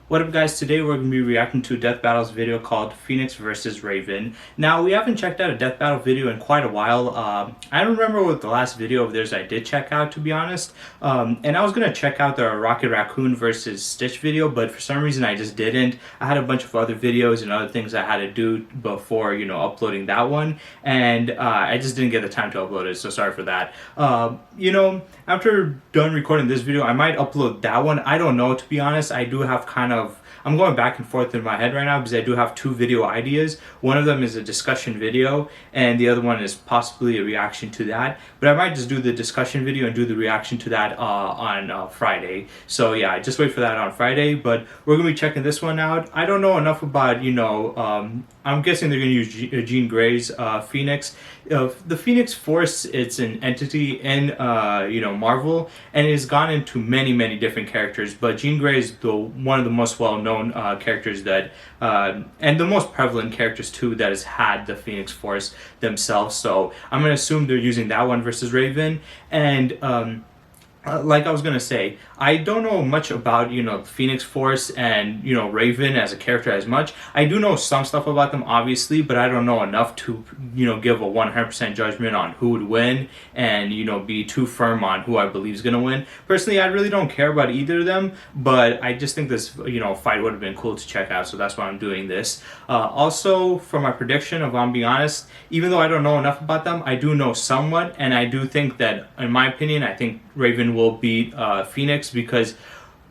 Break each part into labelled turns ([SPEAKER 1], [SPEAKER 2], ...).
[SPEAKER 1] What up guys, today we're going to be reacting to a Death Battles video called Phoenix versus Raven. Now we haven't checked out a Death Battle video in quite a while. I don't remember what the last video of theirs I did check out, to be honest. And I was going to check out the Rocket Raccoon versus Stitch video, but for some reason I just didn't. I had a bunch of other videos and other things I had to do before, uploading that one. And I just didn't get the time to upload it, so sorry for that. After done recording this video, I might upload that one. I don't know, to be honest. I do have I'm going back and forth in my head right now because I do have two video ideas. One of them is a discussion video and the other one is possibly a reaction to that. But I might just do the discussion video and do the reaction to that on Friday. So yeah, just wait for that on Friday. But we're going to be checking this one out. I don't know enough about, I'm guessing they're going to use Jean Grey's Phoenix. The Phoenix Force, it's an entity in Marvel, and it has gone into many different characters, but Jean Grey is one of the most well-known characters that and the most prevalent characters too that has had the Phoenix Force themselves. So I'm going to assume they're using that one versus Raven. And like I was gonna say, I don't know much about Phoenix Force and Raven as a character as much. I do know some stuff about them, obviously, but I don't know enough to give a 100% judgment on who would win and be too firm on who I believe is gonna win. Personally, I really don't care about either of them, but I just think this fight would have been cool to check out, so that's why I'm doing this. Also, for my prediction, if I'm being honest, even though I don't know enough about them, I do know somewhat, and I do think that, in my opinion, I think Raven will beat Phoenix, because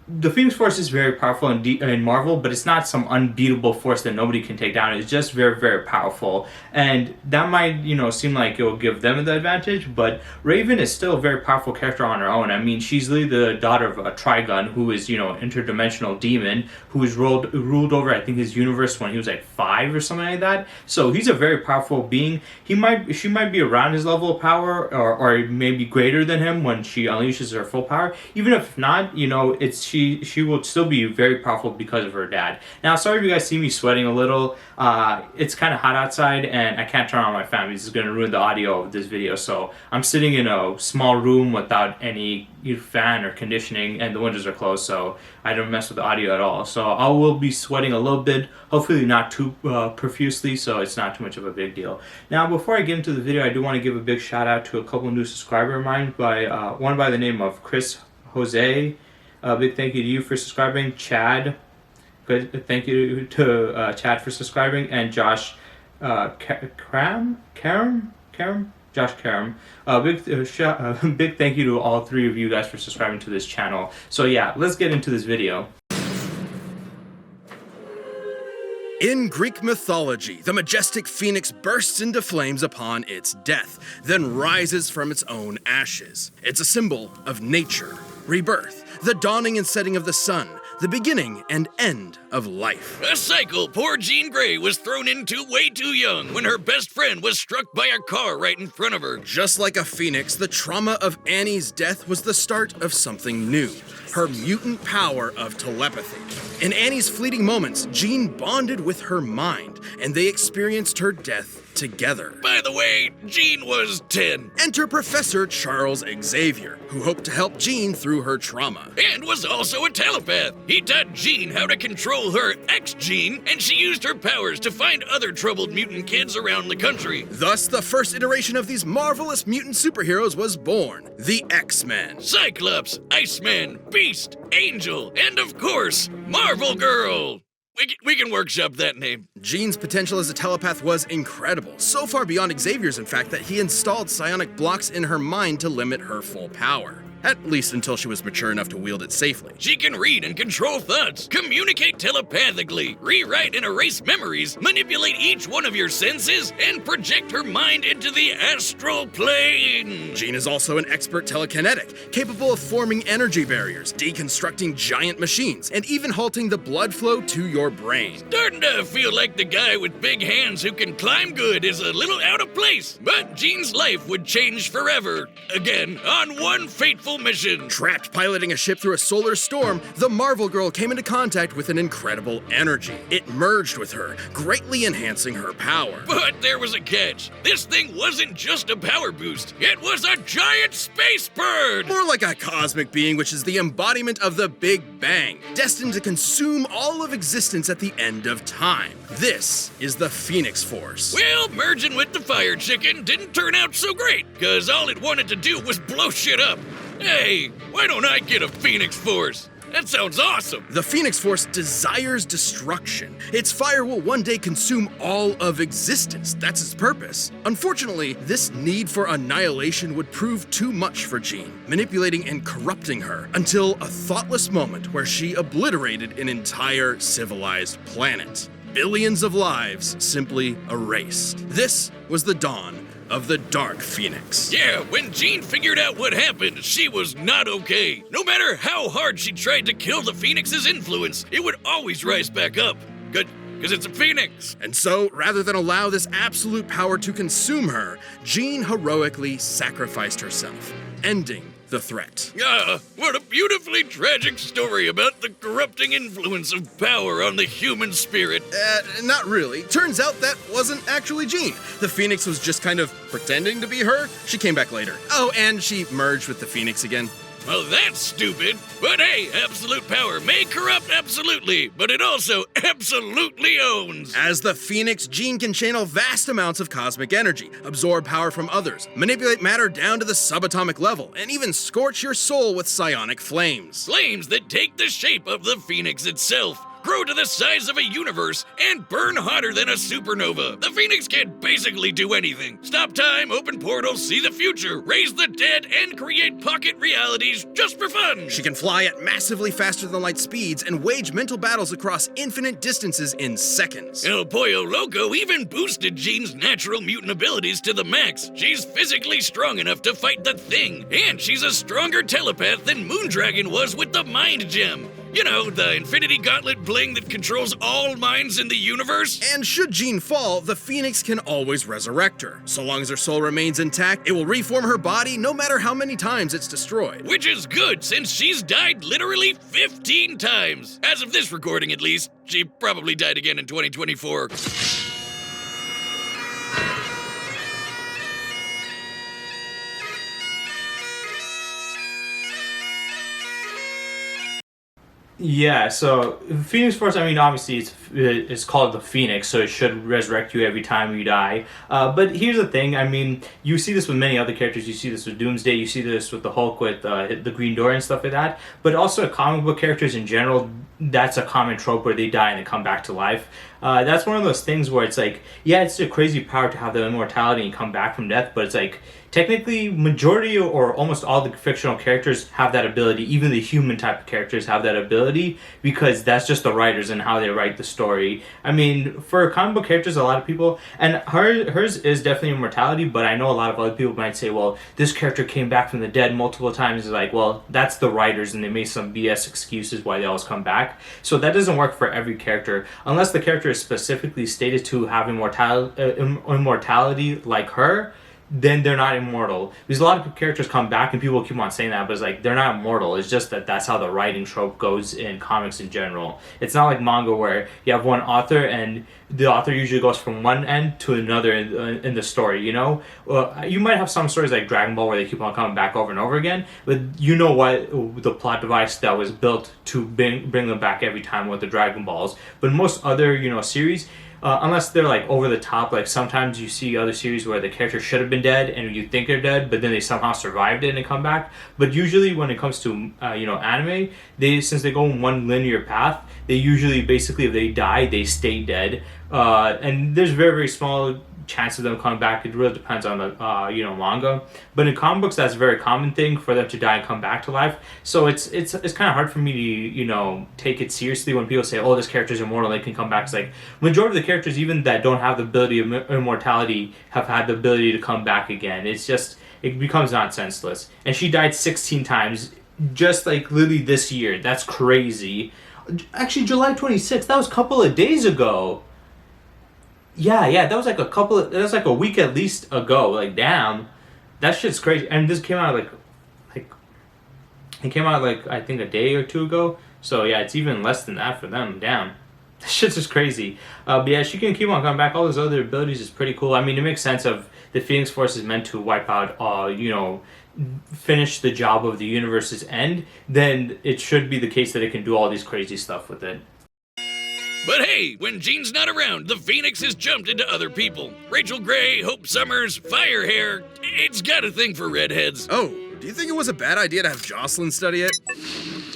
[SPEAKER 1] the Phoenix Force is very powerful in Marvel, but it's not some unbeatable force that nobody can take down. It's just very powerful, and that might seem like it will give them the advantage, but Raven is still a very powerful character on her own. I mean, she's really the daughter of a Trigun, who is interdimensional demon, who is ruled over, I think, his universe when he was like 5 or something like that. So he's a very powerful being. She might be around his level of power, or maybe greater than him when she unleashes her full power. Even if not, she will still be very powerful because of her dad. Now, sorry if you guys see me sweating a little. It's kind of hot outside and I can't turn on my fan because it's going to ruin the audio of this video. So I'm sitting in a small room without any fan or conditioning, and the windows are closed, so I don't mess with the audio at all. So I will be sweating a little bit, hopefully not too profusely, so it's not too much of a big deal. Now, before I get into the video, I do want to give a big shout out to a couple new subscribers of mine, one by the name of Chris Jose. Big thank you to you for subscribing. Chad, good thank you to Chad for subscribing, and Josh Karam. Josh Karam. Big thank you to all three of you guys for subscribing to this channel. So yeah, let's get into this video.
[SPEAKER 2] In Greek mythology, the majestic phoenix bursts into flames upon its death, then rises from its own ashes. It's a symbol of nature, rebirth, the dawning and setting of the sun, the beginning and end of life.
[SPEAKER 3] A cycle poor Jean Grey was thrown into way too young when her best friend was struck by a car right in front of her.
[SPEAKER 2] Just like a phoenix, the trauma of Annie's death was the start of something new, her mutant power of telepathy. In Annie's fleeting moments, Jean bonded with her mind, and they experienced her death together.
[SPEAKER 3] By the way, Jean was 10.
[SPEAKER 2] Enter Professor Charles Xavier, who hoped to help Jean through her trauma.
[SPEAKER 3] And was also a telepath. He taught Jean how to control her ex-Jean, and she used her powers to find other troubled mutant kids around the country.
[SPEAKER 2] Thus, the first iteration of these marvelous mutant superheroes was born, the X-Men.
[SPEAKER 3] Cyclops, Iceman, Beast, Angel, and of course, Marvel Girl. We can workshop that name.
[SPEAKER 2] Jean's potential as a telepath was incredible, so far beyond Xavier's, in fact, that he installed psionic blocks in her mind to limit her full power. At least until she was mature enough to wield it safely.
[SPEAKER 3] She can read and control thoughts, communicate telepathically, rewrite and erase memories, manipulate each one of your senses, and project her mind into the astral plane.
[SPEAKER 2] Jean is also an expert telekinetic, capable of forming energy barriers, deconstructing giant machines, and even halting the blood flow to your brain.
[SPEAKER 3] Starting to feel like the guy with big hands who can climb good is a little out of place, but Jean's life would change forever. Again, on one fateful fateful mission.
[SPEAKER 2] Trapped piloting a ship through a solar storm, the Marvel Girl came into contact with an incredible energy. It merged with her, greatly enhancing her power.
[SPEAKER 3] But there was a catch. This thing wasn't just a power boost. It was a giant space bird!
[SPEAKER 2] More like a cosmic being, which is the embodiment of the Big Bang, destined to consume all of existence at the end of time. This is the Phoenix Force.
[SPEAKER 3] Well, merging with the fire chicken didn't turn out so great, cause all it wanted to do was blow shit up. Hey, why don't I get a Phoenix Force? That sounds awesome!
[SPEAKER 2] The Phoenix Force desires destruction. Its fire will one day consume all of existence. That's its purpose. Unfortunately, this need for annihilation would prove too much for Jean, manipulating and corrupting her until a thoughtless moment where she obliterated an entire civilized planet. Billions of lives simply erased. This was the dawn of the Dark Phoenix.
[SPEAKER 3] Yeah, when Jean figured out what happened, she was not okay. No matter how hard she tried to kill the Phoenix's influence, it would always rise back up. Good, because it's a Phoenix.
[SPEAKER 2] And so, rather than allow this absolute power to consume her, Jean heroically sacrificed herself, ending the threat.
[SPEAKER 3] Ah, what a beautifully tragic story about the corrupting influence of power on the human spirit.
[SPEAKER 2] Not really. Turns out that wasn't actually Jean. The Phoenix was just kind of pretending to be her. She came back later. Oh, and she merged with the Phoenix again.
[SPEAKER 3] Well, that's stupid. But hey, absolute power may corrupt absolutely, but it also absolutely owns.
[SPEAKER 2] As the Phoenix, Jean can channel vast amounts of cosmic energy, absorb power from others, manipulate matter down to the subatomic level, and even scorch your soul with psionic flames.
[SPEAKER 3] Flames that take the shape of the Phoenix itself, grow to the size of a universe, and burn hotter than a supernova. The Phoenix can basically do anything. Stop time, open portals, see the future, raise the dead, and create pocket realities just for fun.
[SPEAKER 2] She can fly at massively faster than light speeds and wage mental battles across infinite distances in seconds.
[SPEAKER 3] El Pollo Loco even boosted Jean's natural mutant abilities to the max. She's physically strong enough to fight the Thing, and she's a stronger telepath than Moondragon was with the Mind Gem. You know, the Infinity Gauntlet bling that controls all minds in the universe?
[SPEAKER 2] And should Jean fall, the Phoenix can always resurrect her. So long as her soul remains intact, it will reform her body no matter how many times it's destroyed.
[SPEAKER 3] Which is good, since she's died literally 15 times. As of this recording, at least. She probably died again in 2024.
[SPEAKER 1] Yeah, so Phoenix Force, I mean, obviously it's called the Phoenix, so it should resurrect you every time you die. But here's the thing, I mean, you see this with many other characters. You see this with Doomsday, you see this with the Hulk, with the Green Door and stuff like that. But also comic book characters in general, that's a common trope where they die and they come back to life. That's one of those things where it's like, yeah, it's a crazy power to have the immortality and come back from death, but it's like, technically, majority or almost all the fictional characters have that ability. Even the human type of characters have that ability because that's just the writers and how they write the story. I mean, for comic book characters, a lot of people, and hers is definitely immortality, but I know a lot of other people might say, well, this character came back from the dead multiple times. It's like, well, that's the writers and they made some BS excuses why they always come back. So that doesn't work for every character unless the character is specifically stated to have immortality like her. Then they're not immortal. Because a lot of characters come back and people keep on saying that, but it's like, they're not immortal. It's just that that's how the writing trope goes in comics in general. It's not like manga where you have one author and the author usually goes from one end to another in the story, you know? You might have some stories like Dragon Ball where they keep on coming back over and over again, but you know what the plot device that was built to bring them back every time with the Dragon Balls. But most other, you know, series, unless they're like over the top, like sometimes you see other series where the character should have been dead and you think they're dead, but then they somehow survived it and they come back. But usually when it comes to anime, since they go in one linear path, they usually basically, if they die, they stay dead. And there's very, very small chance of them coming back. It really depends on the manga, but in comic books that's a very common thing for them to die and come back to life. So it's kind of hard for me to take it seriously when people say, oh, this character's immortal, they can come back. It's like majority of the characters, even that don't have the ability of immortality, have had the ability to come back again. It's just, it becomes nonsenseless. And she died 16 times just like literally this year. That's crazy. Actually, July 26th, that was a couple of days ago. Yeah, that was like that was like a week at least ago. Like, damn, that shit's crazy. And this came out like It came out like I think a day or two ago. So yeah, it's even less than that for them. Damn. This shit's just crazy. But yeah, she can keep on coming back. All those other abilities is pretty cool. I mean, it makes sense of the Phoenix Force is meant to wipe out, finish the job of the universe's end. Then it should be the case that it can do all these crazy stuff with it.
[SPEAKER 3] But hey, when Jean's not around, the Phoenix has jumped into other people. Rachel Gray, Hope Summers, Firehair. It's got a thing for redheads.
[SPEAKER 2] Oh, do you think it was a bad idea to have Jocelyn study it?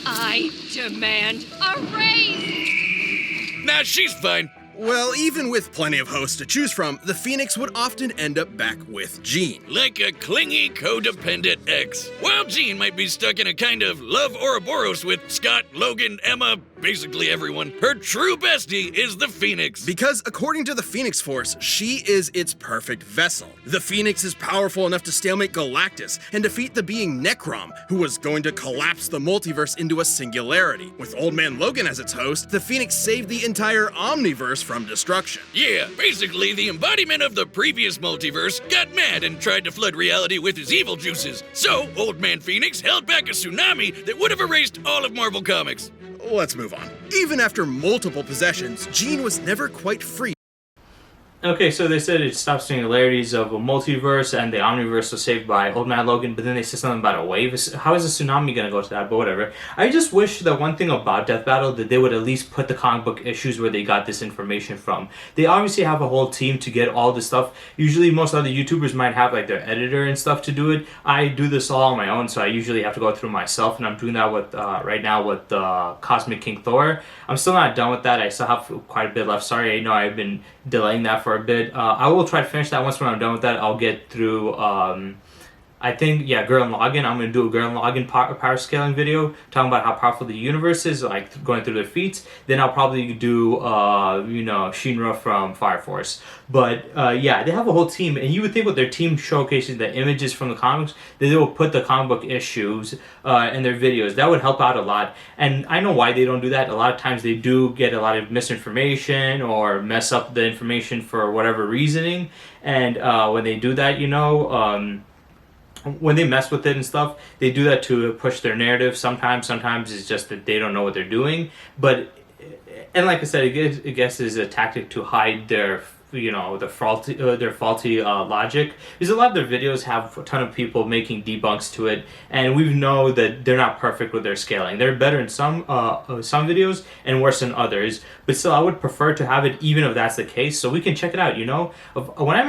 [SPEAKER 4] I demand a raise!
[SPEAKER 3] Nah, she's fine.
[SPEAKER 2] Well, even with plenty of hosts to choose from, the Phoenix would often end up back with Jean.
[SPEAKER 3] Like a clingy, codependent ex. While Jean might be stuck in a kind of love Ouroboros with Scott, Logan, Emma, basically everyone, her true bestie is the Phoenix.
[SPEAKER 2] Because according to the Phoenix Force, she is its perfect vessel. The Phoenix is powerful enough to stalemate Galactus and defeat the being Necrom, who was going to collapse the multiverse into a singularity. With Old Man Logan as its host, the Phoenix saved the entire Omniverse from destruction.
[SPEAKER 3] Yeah, basically the embodiment of the previous multiverse got mad and tried to flood reality with his evil juices. So, Old Man Phoenix held back a tsunami that would have erased all of Marvel Comics.
[SPEAKER 2] Let's move on. Even after multiple possessions, Jean was never quite free.
[SPEAKER 1] Okay, so they said it stops singularities of a multiverse and the omniverse was saved by Old Man Logan, but then they said something about a wave. How is a tsunami going to go to that? But whatever. I just wish that one thing about Death Battle that they would at least put the comic book issues where they got this information from. They obviously have a whole team to get all this stuff. Usually most other YouTubers might have like their editor and stuff to do it. I do this all on my own, so I usually have to go through myself, and I'm doing that with right now with Cosmic King Thor. I'm still not done with that. I still have quite a bit left. Sorry, I know I've been delaying that for a bit. I will try to finish that. Once when I'm done with that, I'll get through I think, yeah, Gurren Lagann. I'm going to do a Gurren Lagann power scaling video talking about how powerful the universe is, like going through their feats. Then I'll probably do Shinra from Fire Force. But yeah, they have a whole team, and you would think with their team showcasing the images from the comics that they will put the comic book issues in their videos. That would help out a lot. And I know why they don't do that. A lot of times they do get a lot of misinformation or mess up the information for whatever reasoning. And when they do that, when they mess with it and stuff, they do that to push their narrative. Sometimes it's just that they don't know what they're doing. But, and like I said, I guess is a tactic to hide their their faulty logic, because a lot of their videos have a ton of people making debunks to it, and we know that they're not perfect with their scaling. They're better in some videos and worse in others, but still I would prefer to have it even if that's the case, so we can check it out. When I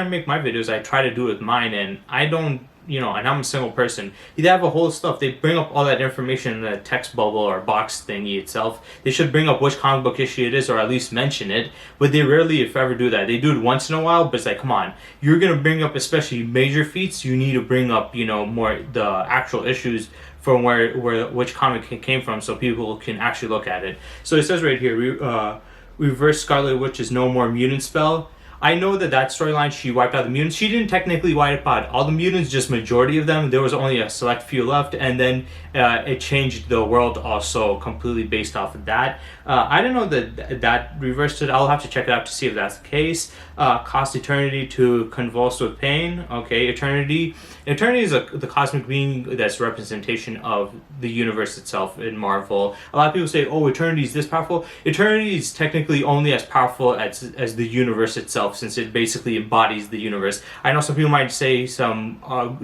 [SPEAKER 1] make my videos, I try to do it with mine, and I don't, and I'm a single person. They have a whole stuff. They bring up all that information in the text bubble or box thingy itself. They should bring up which comic book issue it is, or at least mention it. But they rarely, if ever, do that. They do it once in a while, but it's like, come on. You're going to bring up, especially major feats, you need to bring up, more the actual issues from which comic came from, so people can actually look at it. So it says right here, Reverse Scarlet Witch's No More Mutant spell. I know that storyline, she wiped out the mutants. She didn't technically wipe out all the mutants, just majority of them. There was only a select few left, and then it changed the world also completely based off of that. I don't know that reversed it. I'll have to check it out to see if that's the case. Cost eternity to convulse with pain. Okay, eternity. Eternity is the cosmic being that's representation of the universe itself in Marvel. A lot of people say, oh, eternity is this powerful. Eternity is technically only as powerful as the universe itself, since it basically embodies the universe. I know some people might say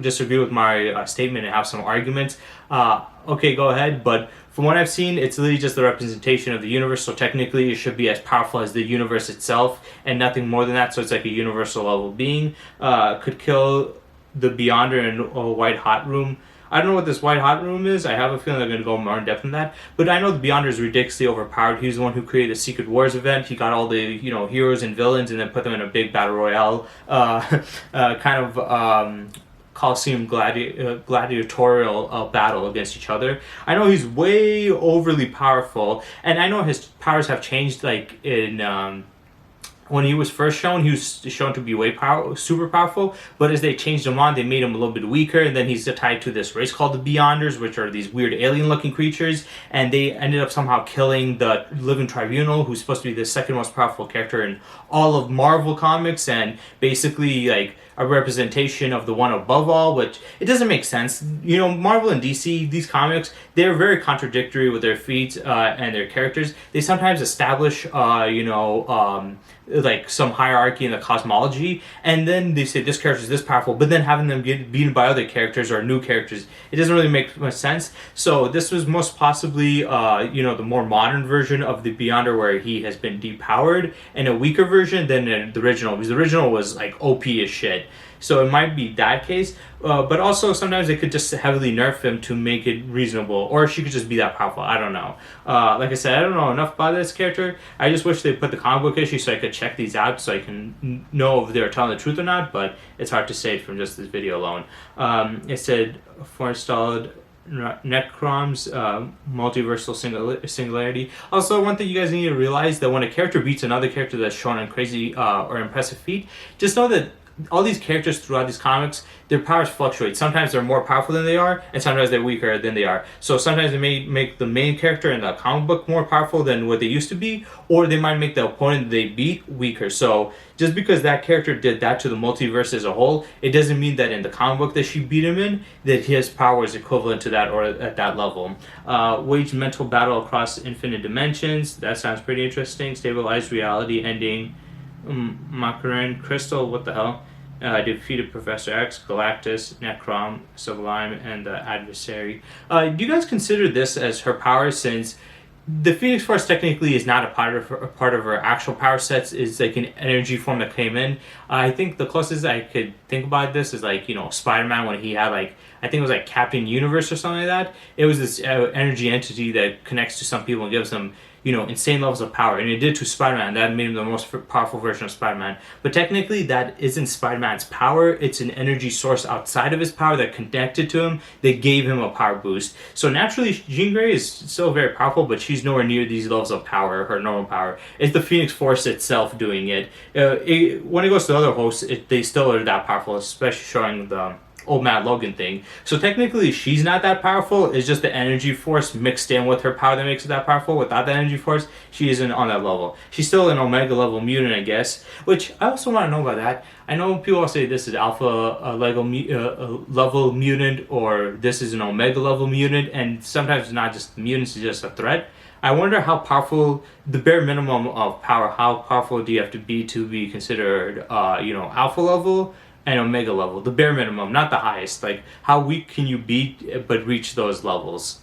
[SPEAKER 1] disagree with my statement and have some arguments. Okay, go ahead, but from what I've seen, it's literally just the representation of the universe, so technically it should be as powerful as the universe itself and nothing more than that, so it's like a universal level being. Could kill the Beyonder in a White Hot Room. I don't know what this White Hot Room is. I have a feeling they're going to go more in depth in that. But I know the Beyonder is ridiculously overpowered. He's the one who created the Secret Wars event. He got all the heroes and villains and then put them in a big battle royale Coliseum gladiatorial battle against each other. I know he's way overly powerful, and I know his powers have changed, like in when he was first shown, he was shown to be super powerful. But as they changed him on, they made him a little bit weaker. And then he's tied to this race called the Beyonders, which are these weird alien-looking creatures. And they ended up somehow killing the Living Tribunal, who's supposed to be the second most powerful character in all of Marvel comics, and basically like a representation of the one above all, which it doesn't make sense. You know, Marvel and DC, these comics, they're very contradictory with their feats and their characters. They sometimes establish, like some hierarchy in the cosmology, and then they say this character is this powerful, but then having them get beaten by other characters or new characters, it doesn't really make much sense. So this was most possibly, the more modern version of the Beyonder, where he has been depowered, and a weaker version than the original, because the original was like OP as shit. So it might be that case, but also sometimes they could just heavily nerf him to make it reasonable, or she could just be that powerful. I don't know. Like I said, I don't know enough about this character. I just wish they put the comic book issue so I could check these out, so I can know if they're telling the truth or not. But it's hard to say from just this video alone. It said forestalled Necrom's multiversal singularity. Also, one thing you guys need to realize, that when a character beats another character that's shown in crazy or impressive feat, just know that all these characters throughout these comics, their powers fluctuate. Sometimes they're more powerful than they are, and sometimes they're weaker than they are. So sometimes they may make the main character in the comic book more powerful than what they used to be, or they might make the opponent they beat weaker. So just because that character did that to the multiverse as a whole, it doesn't mean that in the comic book that she beat him in, that his power is equivalent to that or at that level. Wage mental battle across infinite dimensions. That sounds pretty interesting. Stabilized reality ending. Macaron, Crystal, what the hell? Defeated Professor X, Galactus, Necrom, Sublime, and the Adversary. Do you guys consider this as her power, since the Phoenix Force technically is not a part of her actual power sets, is like an energy form that came in? I think the closest I could think about this is like, Spider-Man, when he had like, I think it was like Captain Universe or something like that. It was this energy entity that connects to some people and gives them insane levels of power, and it did to Spider-Man. That made him the most powerful version of Spider-Man. But technically, that isn't Spider-Man's power. It's an energy source outside of his power that connected to him, that gave him a power boost. So naturally, Jean Grey is still very powerful, but she's nowhere near these levels of power, her normal power. It's the Phoenix Force itself doing it. When it goes to the other hosts, they still are that powerful, especially showing the old Matt Logan thing. So technically she's not that powerful. It's just the energy force mixed in with her power that makes her that powerful. Without that energy force, she isn't on that level. She's still an Omega level mutant, I guess, which I also want to know about that. I know people say this is Alpha level mutant, or this is an Omega level mutant, and sometimes it's not just mutants, it's just a threat. I wonder how powerful, the bare minimum of power, how powerful do you have to be considered Alpha level and Omega level, the bare minimum, not the highest. Like, how weak can you be but reach those levels?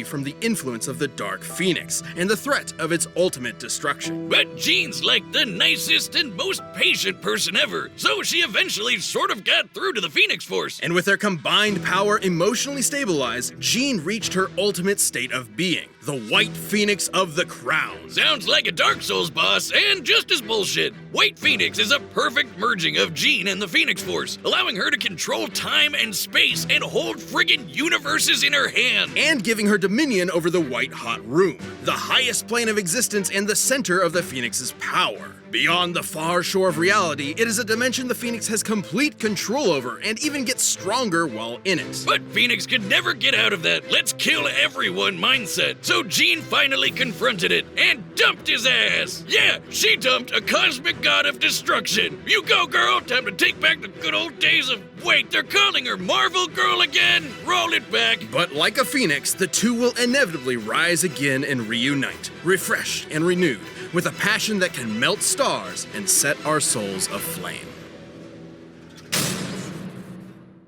[SPEAKER 2] From the influence of the Dark Phoenix and the threat of its ultimate destruction.
[SPEAKER 3] But Jean's like the nicest and most patient person ever, so she eventually sort of got through to the Phoenix Force.
[SPEAKER 2] And with their combined power emotionally stabilized, Jean reached her ultimate state of being, the White Phoenix of the Crown.
[SPEAKER 3] Sounds like a Dark Souls boss, and just as bullshit. White Phoenix is a perfect merging of Jean and the Phoenix Force, allowing her to control time and space and hold friggin' universes in her hand.
[SPEAKER 2] And giving her dominion over the White Hot Room, the highest plane of existence and the center of the Phoenix's power. Beyond the far shore of reality, it is a dimension the Phoenix has complete control over and even gets stronger while in it.
[SPEAKER 3] But Phoenix could never get out of that let's kill everyone mindset, so Jean finally confronted it and dumped his ass. Yeah, she dumped a cosmic god of destruction. You go, girl, time to take back the good old days of, wait, they're calling her Marvel Girl again? Roll it back.
[SPEAKER 2] But like a phoenix, the two will inevitably rise again and reunite, refreshed and renewed, with a passion that can melt stars and set our souls aflame.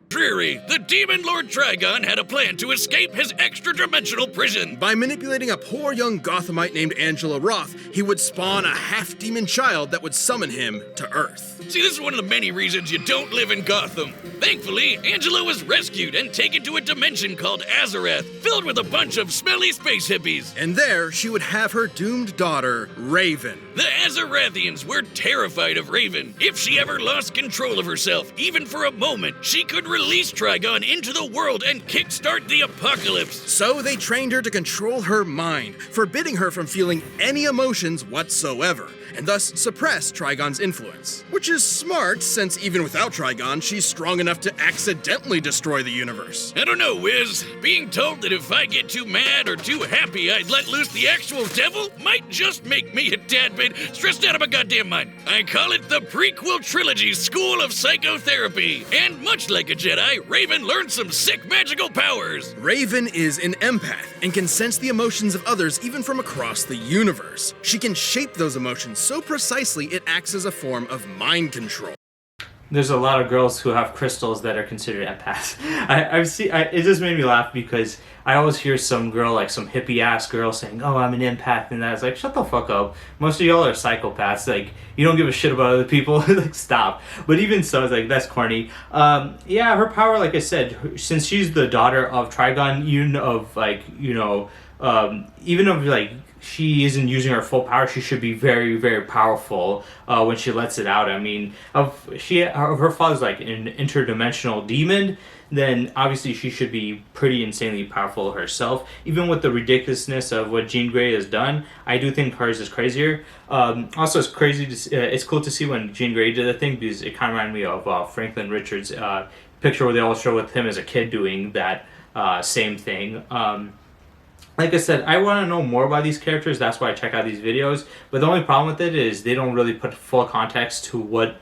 [SPEAKER 3] Dreary, the Demon Lord Trigon had a plan to escape his extra-dimensional prison.
[SPEAKER 2] By manipulating a poor young Gothamite named Angela Roth, he would spawn a half-demon child that would summon him to Earth.
[SPEAKER 3] See, this is one of the many reasons you don't live in Gotham. Thankfully, Angela was rescued and taken to a dimension called Azarath, filled with a bunch of smelly space hippies.
[SPEAKER 2] And there, she would have her doomed daughter, Raven.
[SPEAKER 3] The Azarathians were terrified of Raven. If she ever lost control of herself, even for a moment, she could release release Trigon into the world and kickstart the apocalypse.
[SPEAKER 2] So they trained her to control her mind, forbidding her from feeling any emotions whatsoever, and thus suppress Trigon's influence. Which is smart, since even without Trigon, she's strong enough to accidentally destroy the universe.
[SPEAKER 3] I don't know, Wiz. Being told that if I get too mad or too happy I'd let loose the actual devil might just make me a tad bit stressed out of my goddamn mind. I call it the prequel trilogy School of Psychotherapy. And much like a Jedi, Raven learned some sick magical powers.
[SPEAKER 2] Raven is an empath and can sense the emotions of others even from across the universe. She can shape those emotions so precisely it acts as a form of mind control.
[SPEAKER 1] There's a lot of girls who have crystals that are considered empaths. It just made me laugh because I always hear some girl, like some hippie ass girl saying, "Oh, I'm an empath," and that's like, shut the fuck up. Most of y'all are psychopaths. Like, you don't give a shit about other people. Like, stop. But even so, it's like, that's corny. Yeah, her power, like I said, since she's the daughter of Trigon, even if like she isn't using her full power, she should be very, very powerful when she lets it out. I mean, if her father's like an interdimensional demon, then obviously she should be pretty insanely powerful herself. Even with the ridiculousness of what Jean Grey has done, I do think hers is crazier. Also, it's crazy it's cool to see when Jean Grey did the thing, because it kind of reminded me of Franklin Richards' picture where they all show with him as a kid doing that same thing. Like I said, I want to know more about these characters. That's why I check out these videos. But the only problem with it is they don't really put full context to where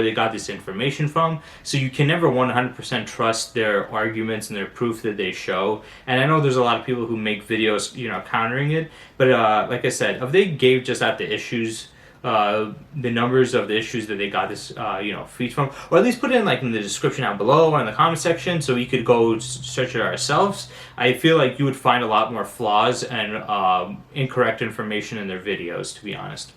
[SPEAKER 1] they got this information from. So you can never 100% trust their arguments and their proof that they show. And I know there's a lot of people who make videos, countering it. But like I said, if they gave just out the issues, the numbers of the issues that they got this, feats from, or at least put it in the description down below or in the comment section so we could go search it ourselves, I feel like you would find a lot more flaws and incorrect information in their videos, to be honest.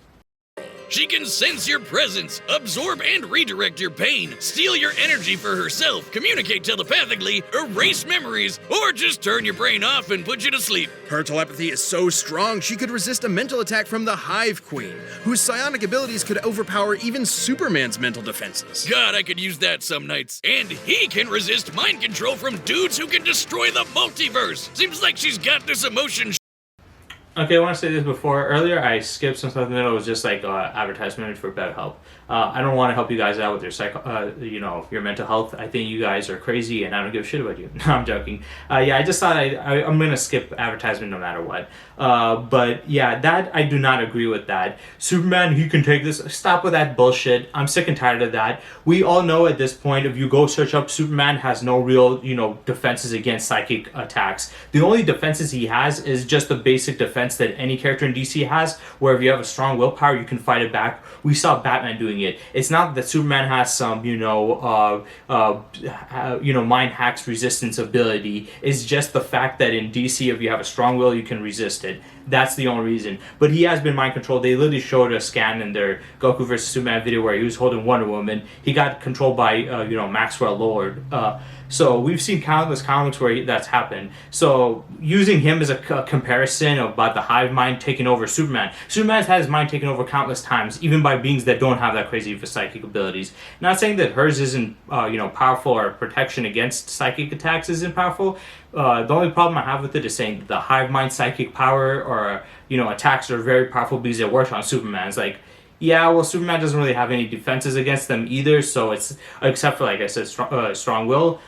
[SPEAKER 3] She can sense your presence, absorb and redirect your pain, steal your energy for herself, communicate telepathically, erase memories, or just turn your brain off and put you to sleep.
[SPEAKER 2] Her telepathy is so strong she could resist a mental attack from the Hive Queen, whose psionic abilities could overpower even Superman's mental defenses.
[SPEAKER 3] God, I could use that some nights. And he can resist mind control from dudes who can destroy the multiverse. Seems like she's got this emotion.
[SPEAKER 1] Okay, I want to say this before. Earlier, I skipped some stuff in the middle. It was just like advertisement for BetterHelp. I don't want to help you guys out with your your mental health. I think you guys are crazy, and I don't give a shit about you. No, I'm joking. Yeah, I just thought I'm gonna skip advertisement no matter what. But yeah, that I do not agree with that. Superman, he can take this. Stop with that bullshit. I'm sick and tired of that. We all know at this point, if you go search up, Superman has no real defenses against psychic attacks. The only defenses he has is just the basic defense that any character in DC has, where if you have a strong willpower, you can fight it back. We saw Batman doing it. It's not that Superman has some, mind hacks resistance ability. It's just the fact that in DC, if you have a strong will, you can resist it. That's the only reason. But he has been mind controlled. They literally showed a scan in their Goku vs. Superman video where he was holding Wonder Woman. He got controlled by, Maxwell Lord. So we've seen countless comics where that's happened. So using him as a comparison about the hive mind taking over Superman. Superman's had his mind taken over countless times, even by beings that don't have that crazy psychic abilities. Not saying that hers isn't, powerful, or protection against psychic attacks isn't powerful. The only problem I have with it is saying the hive mind psychic power or, attacks are very powerful because it works on Superman. It's like, yeah, well, Superman doesn't really have any defenses against them either, so it's, except for, like I said, strong will,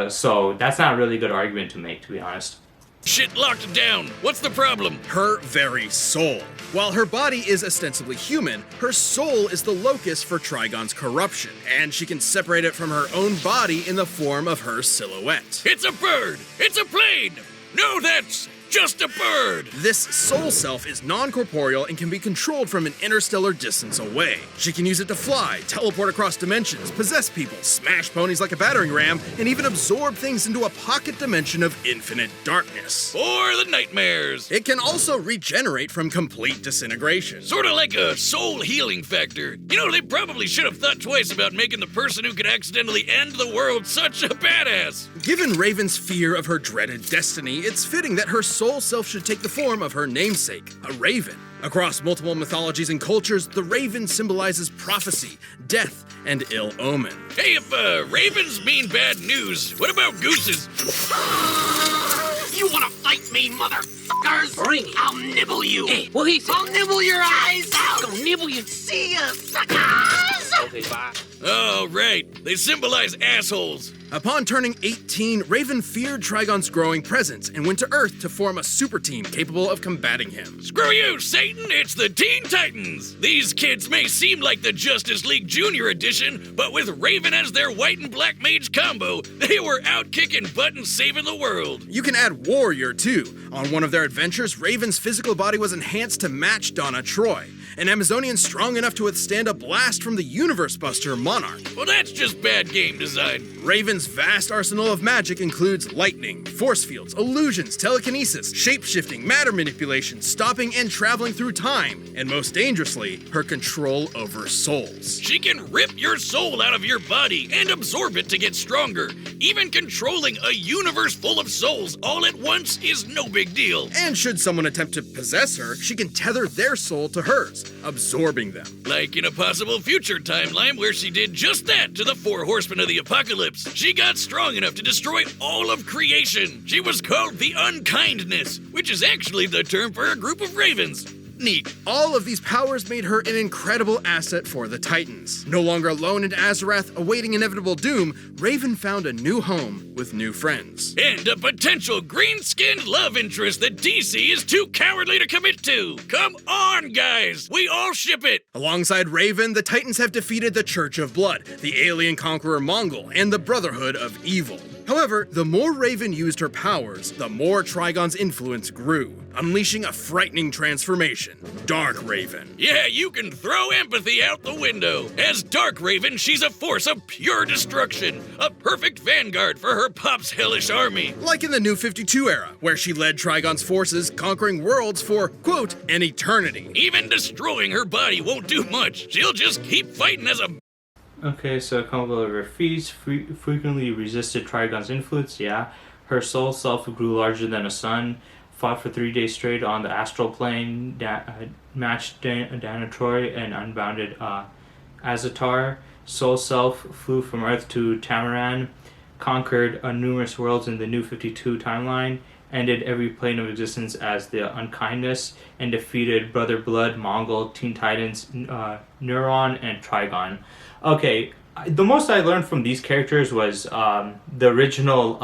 [SPEAKER 1] so that's not a really good argument to make, to be honest.
[SPEAKER 3] Shit locked down. What's the problem?
[SPEAKER 2] Her very soul. While her body is ostensibly human, her soul is the locus for Trigon's corruption, and she can separate it from her own body in the form of her silhouette.
[SPEAKER 3] It's a bird! It's a plane! No, that's just a bird!
[SPEAKER 2] This soul self is non-corporeal and can be controlled from an interstellar distance away. She can use it to fly, teleport across dimensions, possess people, smash ponies like a battering ram, and even absorb things into a pocket dimension of infinite darkness.
[SPEAKER 3] Or the nightmares!
[SPEAKER 2] It can also regenerate from complete disintegration.
[SPEAKER 3] Sorta like a soul healing factor. They probably should have thought twice about making the person who could accidentally end the world such a badass.
[SPEAKER 2] Given Raven's fear of her dreaded destiny, it's fitting that her soul self should take the form of her namesake, a raven. Across multiple mythologies and cultures, the raven symbolizes prophecy, death, and ill omen.
[SPEAKER 3] Hey, if ravens mean bad news, what about gooses?
[SPEAKER 5] You wanna fight me, motherfuckers?
[SPEAKER 6] Bring it.
[SPEAKER 5] I'll nibble you.
[SPEAKER 6] Hey, what he said?
[SPEAKER 5] I'll nibble your eyes out.
[SPEAKER 6] Gonna nibble you.
[SPEAKER 5] See ya, suckers!
[SPEAKER 6] Okay, bye.
[SPEAKER 3] Oh, right. They symbolize assholes.
[SPEAKER 2] Upon turning 18, Raven feared Trigon's growing presence and went to Earth to form a super team capable of combating him.
[SPEAKER 3] Screw you, Satan! It's the Teen Titans! These kids may seem like the Justice League Junior Edition, but with Raven as their white and black mage combo, they were out kicking butt and saving the world.
[SPEAKER 2] You can add Warrior too. On one of their adventures, Raven's physical body was enhanced to match Donna Troy, an Amazonian strong enough to withstand a blast from the Universe Buster Monarch.
[SPEAKER 3] Well, that's just bad game design.
[SPEAKER 2] Raven's vast arsenal of magic includes lightning, force fields, illusions, telekinesis, shape-shifting, matter manipulation, stopping and traveling through time, and most dangerously, her control over souls.
[SPEAKER 3] She can rip your soul out of your body and absorb it to get stronger. Even controlling a universe full of souls all at once is no big deal.
[SPEAKER 2] And should someone attempt to possess her, she can tether their soul to hers, absorbing them.
[SPEAKER 3] Like in a possible future timeline where she did just that to the 4 horsemen of the apocalypse. She got strong enough to destroy all of creation. She was called the Unkindness, which is actually the term for a group of ravens. Neat.
[SPEAKER 2] All of these powers made her an incredible asset for the Titans. No longer alone in Azarath, awaiting inevitable doom, Raven found a new home with new friends.
[SPEAKER 3] And a potential green-skinned love interest that DC is too cowardly to commit to. Come on, guys. We all ship it.
[SPEAKER 2] Alongside Raven, the Titans have defeated the Church of Blood, the alien conqueror Mongol, and the Brotherhood of Evil. However, the more Raven used her powers, the more Trigon's influence grew, unleashing a frightening transformation. Dark Raven.
[SPEAKER 3] Yeah, you can throw empathy out the window. As Dark Raven, she's a force of pure destruction, a perfect vanguard for her pop's hellish army.
[SPEAKER 2] Like in the New 52 era, where she led Trigon's forces, conquering worlds for, quote, an eternity.
[SPEAKER 3] Even destroying her body won't do much. She'll just keep fighting as a...
[SPEAKER 1] Okay, so a couple of her feats frequently resisted Trigon's influence, yeah. Her soul self grew larger than a sun, fought for 3 days straight on the astral plane, matched Dana Troy and unbounded Azatar. Soul self flew from Earth to Tamaran, conquered numerous worlds in the New 52 timeline, ended every plane of existence as the Unkindness, and defeated Brother Blood, Mongol, Teen Titans, Neuron, and Trigon. Okay, the most I learned from these characters was the original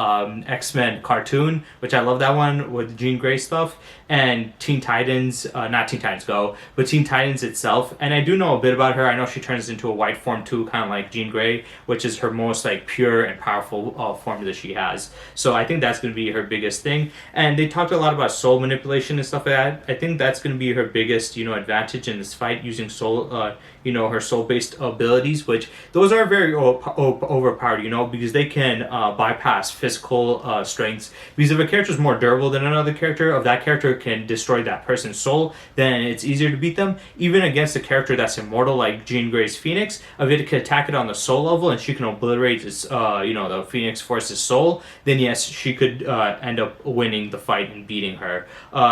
[SPEAKER 1] X-Men cartoon, which I love that one with Jean Grey stuff, and Teen Titans, not Teen Titans Go, but Teen Titans itself. And I do know a bit about her. I know she turns into a white form too, kind of like Jean Grey, which is her most like pure and powerful form that she has. So I think that's going to be her biggest thing. And they talked a lot about soul manipulation and stuff like that. I think that's going to be her biggest, advantage in this fight, using soul, her soul-based abilities, which those are very overpowered, because they can bypass physical strengths. Because if a character is more durable than another character, if that character can destroy that person's soul, then it's easier to beat them. Even against a character that's immortal, like Jean Grey's Phoenix, if it can attack it on the soul level and she can obliterate its, the Phoenix Force's soul, then yes, she could end up winning the fight and beating her.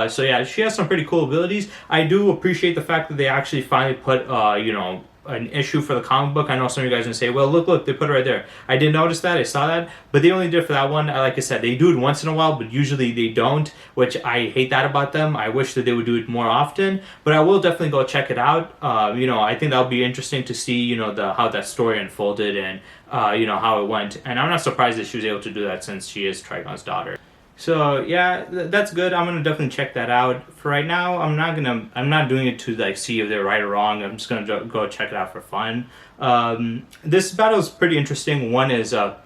[SPEAKER 1] So yeah, she has some pretty cool abilities. I do appreciate the fact that they actually finally put, an issue for the comic book. I know some of you guys are going to say, well, look, they put it right there. I did notice that, I saw that, but they only did it for that one. Like I said, they do it once in a while, but usually they don't, which I hate that about them. I wish that they would do it more often, but I will definitely go check it out. I think that'll be interesting to see, how that story unfolded and, how it went. And I'm not surprised that she was able to do that since she is Trigon's daughter. So yeah, that's good. I'm gonna definitely check that out. For right now, I'm not doing it to see if they're right or wrong. I'm just gonna go check it out for fun. This battle is pretty interesting. One is a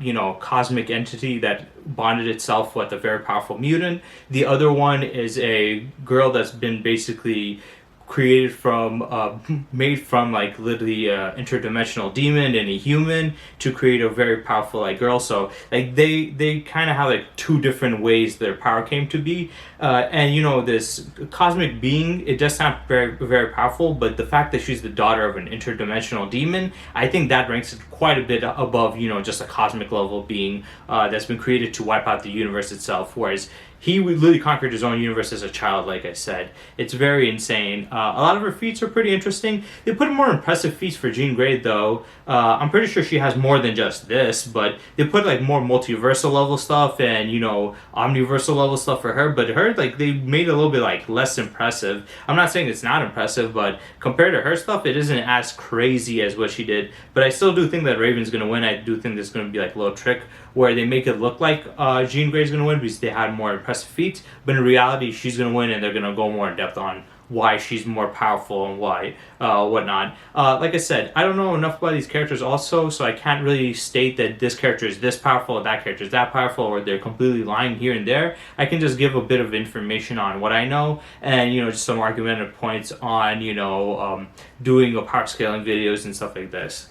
[SPEAKER 1] cosmic entity that bonded itself with a very powerful mutant. The other one is a girl that's been basically created from made from literally interdimensional demon and a human to create a very powerful girl. So they kind of have two different ways their power came to be, and this cosmic being, it does sound very, very powerful, but the fact that she's the daughter of an interdimensional demon, I think that ranks it quite a bit above just a cosmic level being that's been created to wipe out the universe itself, whereas he literally conquered his own universe as a child, like I said. It's very insane. A lot of her feats are pretty interesting. They put more impressive feats for Jean Grey, though. I'm pretty sure she has more than just this, but they put like more multiversal level stuff and, you know, omniversal level stuff for her. But her, like, they made it a little bit like less impressive. I'm not saying it's not impressive, but compared to her stuff, it isn't as crazy as what she did. But I still do think that Raven's gonna win. I do think there's gonna be like a little trick where they make it look like Jean Grey's gonna win because they had more impressive feats, but in reality she's gonna win, and they're gonna go more in depth on why she's more powerful and why whatnot. Like I said, I don't know enough about these characters also, so I can't really state that this character is this powerful or that character is that powerful, or they're completely lying here and there. I can just give a bit of information on what I know, and, you know, just some argumentative points on, you know, doing a power scaling videos and stuff like this.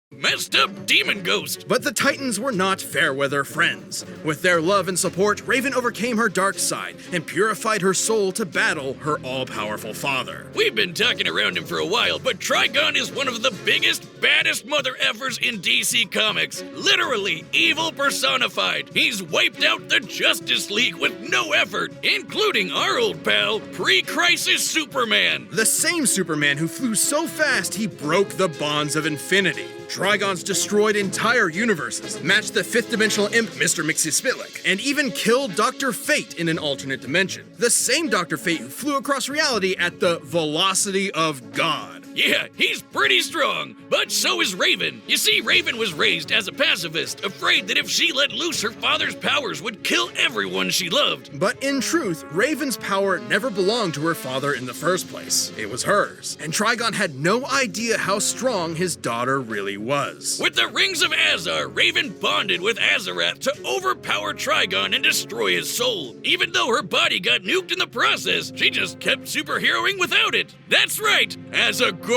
[SPEAKER 3] Messed up demon ghost.
[SPEAKER 2] But the Titans were not fair-weather friends. With their love and support, Raven overcame her dark side and purified her soul to battle her all-powerful father.
[SPEAKER 3] We've been talking around him for a while, but Trigon is one of the biggest, baddest mother effers in DC Comics. Literally evil personified. He's wiped out the Justice League with no effort, including our old pal, pre-Crisis Superman.
[SPEAKER 2] The same Superman who flew so fast he broke the bonds of infinity. Trigon's destroyed entire universes, matched the fifth-dimensional imp Mr. Mxyzptlk, and even killed Dr. Fate in an alternate dimension. The same Dr. Fate who flew across reality at the velocity of God.
[SPEAKER 3] Yeah, he's pretty strong, but so is Raven. You see, Raven was raised as a pacifist, afraid that if she let loose her father's powers would kill everyone she loved.
[SPEAKER 2] But in truth, Raven's power never belonged to her father in the first place. It was hers, and Trigon had no idea how strong his daughter really was.
[SPEAKER 3] With the Rings of Azar, Raven bonded with Azarath to overpower Trigon and destroy his soul. Even though her body got nuked in the process, she just kept superheroing without it. That's right, as a ghost!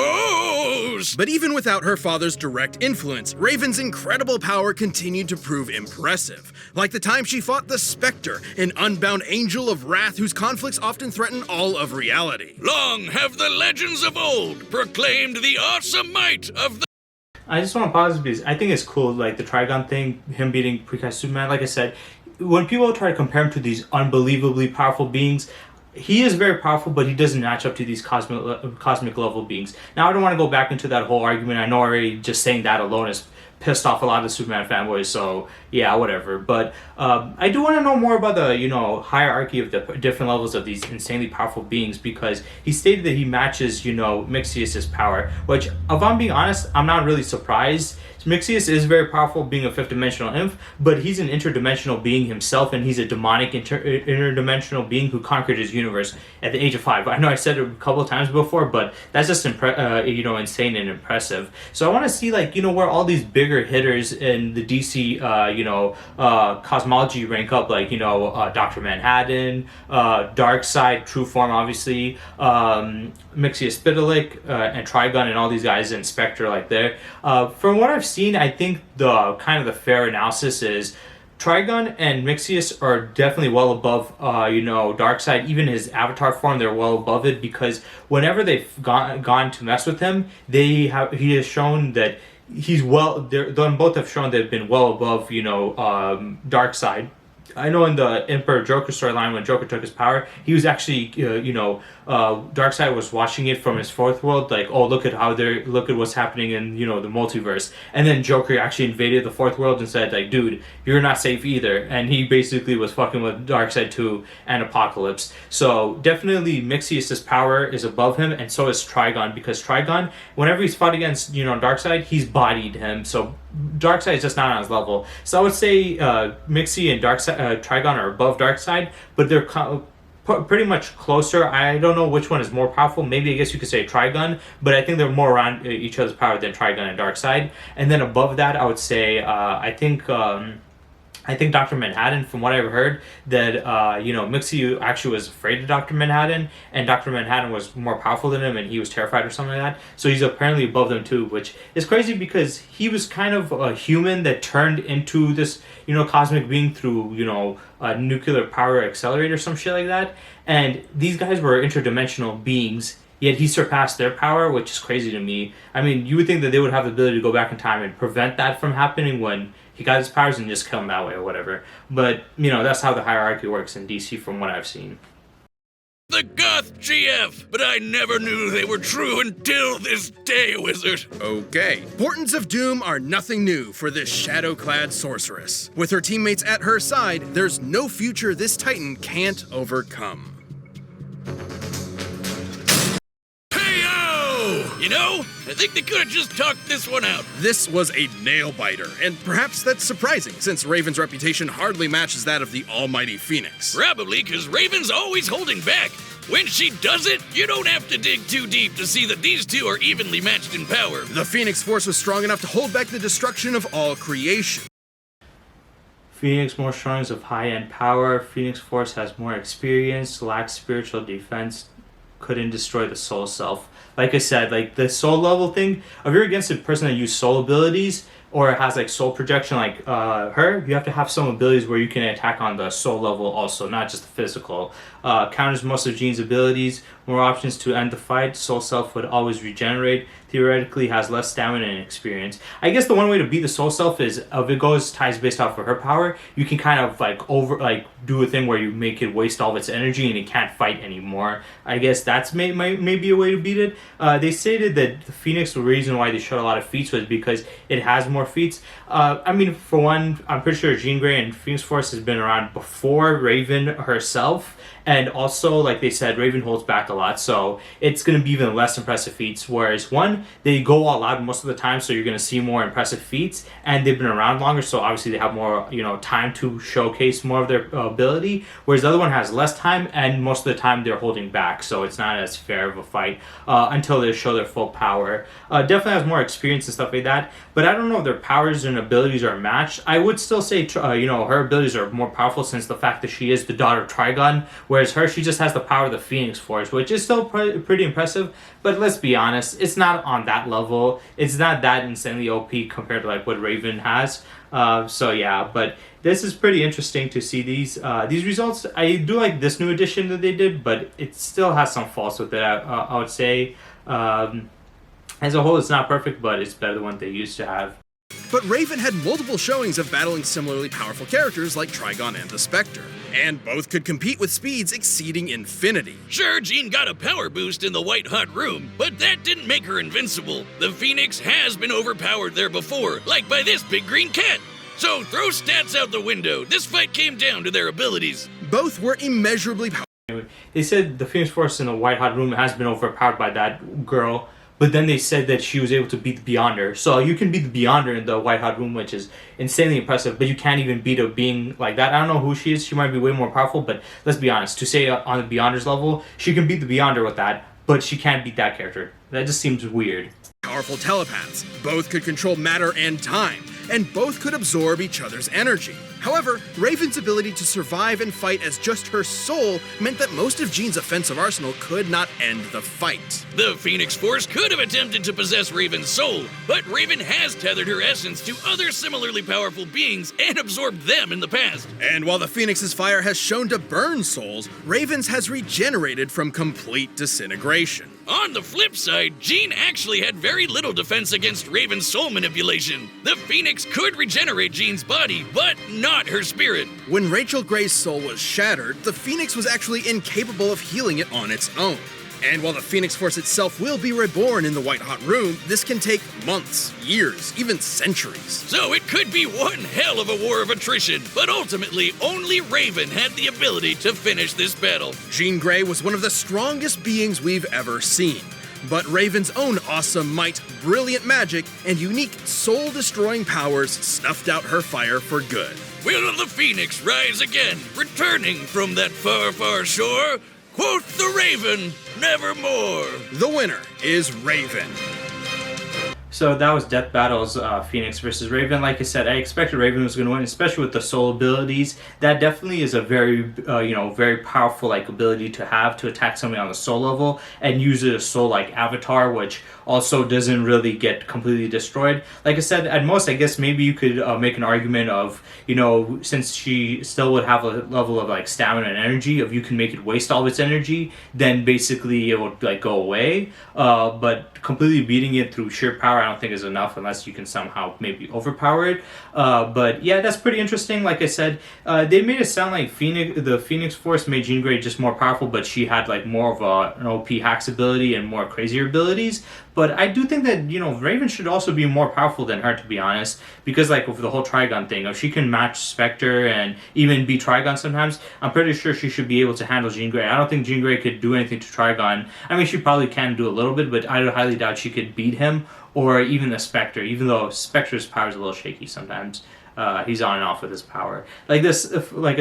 [SPEAKER 2] But even without her father's direct influence, Raven's incredible power continued to prove impressive. Like the time she fought the Spectre, an unbound angel of wrath whose conflicts often threaten all of reality.
[SPEAKER 3] Long have the legends of old proclaimed the awesome might of the...
[SPEAKER 1] I just want to pause because I think it's cool, like the Trigon thing, him beating Pre-Crisis Superman. Like I said, when people try to compare him to these unbelievably powerful beings, he is very powerful, but he doesn't match up to these cosmic level beings. Now, I don't want to go back into that whole argument. I know already just saying that alone is pissed off a lot of the Superman fanboys, so yeah, whatever. But I do want to know more about the, you know, hierarchy of the different levels of these insanely powerful beings, because he stated that he matches, you know, Mixious's power, which, if I'm being honest, I'm not really surprised. Mixius is very powerful, being a fifth-dimensional imp, but he's an interdimensional being himself, and he's a demonic interdimensional being who conquered his universe at the age of 5. I know I said it a couple of times before, but that's just you know, insane and impressive. So I want to see, like, you know, where all these bigger hitters in the DC you know, cosmology rank up, like, you know, Dr. Manhattan, Darkseid, True Form, obviously, Mxyzptlk, and Trigon, and all these guys, and Spectre, like there. From what I've seen, I think the kind of the fair analysis is Trigon and Mixius are definitely well above, you know, Darkseid. Even his avatar form, they're well above it, because whenever they've gone to mess with him, he has shown that he's them both have shown they've been well above, you know, Darkseid. I know in the Emperor Joker storyline, when Joker took his power, he was actually, you know, Darkseid was watching it from his fourth world, like, oh, look at what's happening in, you know, the multiverse. And then Joker actually invaded the fourth world and said, like, dude, you're not safe either. And he basically was fucking with Darkseid 2 and Apocalypse. So definitely Mixius' power is above him, and so is Trigon, because Trigon, whenever he's fought against, you know, Darkseid, he's bodied him. So Darkseid is just not on his level. So I would say Mixie and Trigon are above Darkseid, but they're pretty much closer. I don't know which one is more powerful. Maybe I guess you could say Trigon, but I think they're more around each other's power than Trigon and Darkseid. And then above that, I would say I think Dr. Manhattan, from what I've heard, that, you know, Mixie actually was afraid of Dr. Manhattan, and Dr. Manhattan was more powerful than him, and he was terrified or something like that. So he's apparently above them too, which is crazy, because he was kind of a human that turned into this, you know, cosmic being through, you know, a nuclear power accelerator or some shit like that. And these guys were interdimensional beings yet he surpassed their power, which is crazy to me. I mean, you would think that they would have the ability to go back in time and prevent that from happening when he got his powers and just kill him that way or whatever. But, you know, that's how the hierarchy works in DC from what I've seen.
[SPEAKER 3] The Goth GF, but I never knew they were true until this day, Wizard.
[SPEAKER 2] Okay. Portents of Doom are nothing new for this shadow-clad sorceress. With her teammates at her side, there's no future this Titan can't overcome.
[SPEAKER 3] Hey-o! You know, I think they could have just talked this one out.
[SPEAKER 2] This was a nail-biter, and perhaps that's surprising, since Raven's reputation hardly matches that of the almighty Phoenix.
[SPEAKER 3] Probably because Raven's always holding back. When she does it, you don't have to dig too deep to see that these two are evenly matched in power.
[SPEAKER 2] The Phoenix Force was strong enough to hold back the destruction of all creation.
[SPEAKER 1] Phoenix more strong of high-end power. Phoenix Force has more experience, lacks spiritual defense, couldn't destroy the soul self. Like I said, like the soul level thing, if you're against a person that uses soul abilities or has like soul projection like her, you have to have some abilities where you can attack on the soul level also, not just the physical. Counters most of Jean's abilities, more options to end the fight. Soul self would always regenerate. Theoretically has less stamina and experience. I guess the one way to beat the soul self is if it goes ties based off of her power, you can kind of like do a thing where you make it waste all of its energy and it can't fight anymore. I guess that's maybe a way to beat it. They stated that the Phoenix, the reason why they showed a lot of feats was because it has more feats. I mean, for one, I'm pretty sure Jean Grey and Phoenix Force has been around before Raven herself. And also, like they said, Raven holds back a lot, so it's going to be even less impressive feats. Whereas one, they go all out most of the time, so you're going to see more impressive feats, and they've been around longer, so obviously they have more, you know, time to showcase more of their ability. Whereas the other one has less time, and most of the time they're holding back, so it's not as fair of a fight until they show their full power. Definitely has more experience and stuff like that, but I don't know if their powers and abilities are matched. I would still say, you know, her abilities are more powerful since the fact that she is the daughter of Trigon. Whereas her, she just has the power of the Phoenix Force, which is still pretty impressive. But let's be honest, it's not on that level. It's not that insanely OP compared to like what Raven has. So yeah, but this is pretty interesting to see these results. I do like this new addition that they did, but it still has some faults with it. I would say as a whole, it's not perfect, but it's better than what they used to have.
[SPEAKER 2] But Raven had multiple showings of battling similarly powerful characters like Trigon and the Spectre, and both could compete with speeds exceeding infinity.
[SPEAKER 3] Sure, Jean got a power boost in the White Hot Room, but that didn't make her invincible. The Phoenix has been overpowered there before, like by this big green cat. So throw stats out the window. This fight came down to their abilities.
[SPEAKER 2] Both were immeasurably powerful.
[SPEAKER 1] They said the Phoenix Force in the White Hot Room has been overpowered by that girl. But then they said that she was able to beat the Beyonder. So you can beat the Beyonder in the White Hot Room, which is insanely impressive. But you can't even beat a being like that. I don't know who she is. She might be way more powerful. But let's be honest. To say on the Beyonder's level, she can beat the Beyonder with that. But she can't beat that character. That just seems weird.
[SPEAKER 2] Powerful telepaths. Both could control matter and time. And both could absorb each other's energy. However, Raven's ability to survive and fight as just her soul meant that most of Jean's offensive arsenal could not end the fight.
[SPEAKER 3] The Phoenix Force could have attempted to possess Raven's soul, but Raven has tethered her essence to other similarly powerful beings and absorbed them in the past.
[SPEAKER 2] And while the Phoenix's fire has shown to burn souls, Raven's has regenerated from complete disintegration.
[SPEAKER 3] On the flip side, Jean actually had very little defense against Raven's soul manipulation. The Phoenix could regenerate Jean's body, but not her spirit.
[SPEAKER 2] When Rachel Gray's soul was shattered, the Phoenix was actually incapable of healing it on its own. And while the Phoenix Force itself will be reborn in the White Hot Room, this can take months, years, even centuries.
[SPEAKER 3] So it could be one hell of a war of attrition, but ultimately only Raven had the ability to finish this battle.
[SPEAKER 2] Jean Grey was one of the strongest beings we've ever seen. But Raven's own awesome might, brilliant magic, and unique soul-destroying powers snuffed out her fire for good.
[SPEAKER 3] Will the Phoenix rise again, returning from that far, far shore? Quoth the Raven, nevermore.
[SPEAKER 2] The winner is Raven.
[SPEAKER 1] So that was Death Battles, Phoenix versus Raven. Like I said, I expected Raven was going to win, especially with the soul abilities. That definitely is a very, very powerful like ability to have to attack somebody on the soul level and use it as soul like avatar, which also doesn't really get completely destroyed. Like I said, at most, I guess maybe you could make an argument of, since she still would have a level of like stamina and energy, if you can make it waste all of its energy, then basically it would like go away. But completely beating it through sheer power, I don't think is enough unless you can somehow maybe overpower it. But yeah, that's pretty interesting. Like I said, they made it sound like the Phoenix Force made Jean Grey just more powerful, but she had like more of an OP hacks ability and more crazier abilities. But I do think that, Raven should also be more powerful than her, to be honest. Because, like, with the whole Trigon thing, if she can match Spectre and even beat Trigon sometimes, I'm pretty sure she should be able to handle Jean Grey. I don't think Jean Grey could do anything to Trigon. I mean, she probably can do a little bit, but I highly doubt she could beat him or even the Spectre, even though Spectre's power is a little shaky sometimes. He's on and off with his power. Like I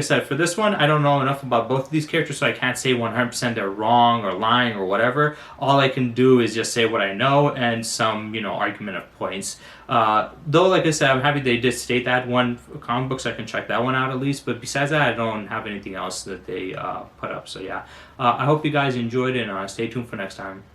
[SPEAKER 1] said, for this one, I don't know enough about both of these characters, so I can't say 100% they're wrong or lying or whatever. All I can do is just say what I know and some, argument of points. Though, like I said, I'm happy they did state that one comic book, so I can check that one out at least. But besides that, I don't have anything else that they put up. So yeah, I hope you guys enjoyed it, and stay tuned for next time.